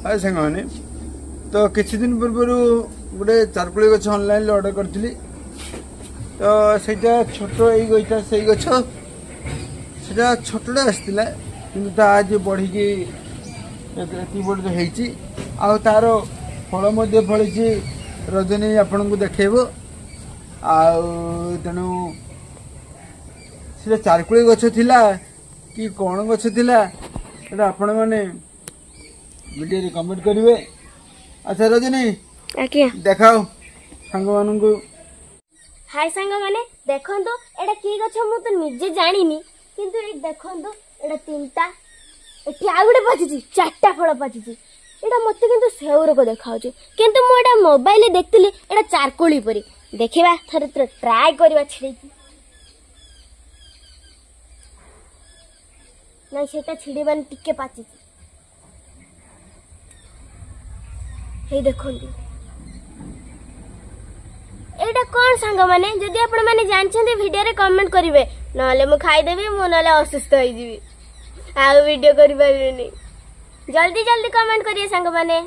हाय सांग मैंने तो किसी दिन पूर्व गोटे चारकोली गछ ऑनलाइन ऑर्डर करी तो सेटा छोट यहीटा से गछ से छोटा आसाला कि आज बढ़ी बड़े तार फल फली रजनी आपण को देखेब तेणु से चारकोली गछ थिला कि कौन गछ थिला आपण मैंने वीडियो कमेंट करेंगे। अच्छा रजनी देखाओ सांग मान को। हाय सांग माने देखंतु एटा की गछ मु तो निजे जानिनी किंतु ए देखंतु एटा तीनटा एठी आ गुडे पाचिची चारटा फळ पाचिची एटा मते किंतु सेउर को देखाउची किंतु मु एटा मोबाइल रे देखतिली एटा चारकोली परी देखिबा थरे थरे ट्राई करबा छिड़ीकी नहीं सेटा छिड़ीबान टिके पाचिची हे देखंतु एटा कौन सांग माने जदि आपण माने जानछन्ते वीडियो रे कमेंट करिवे नले मु खाई देबी मु नले असुस्थ होई जीवी आ वीडियो करि पारिबेनी जल्दी जल्दी कमेंट करिए सांग माने।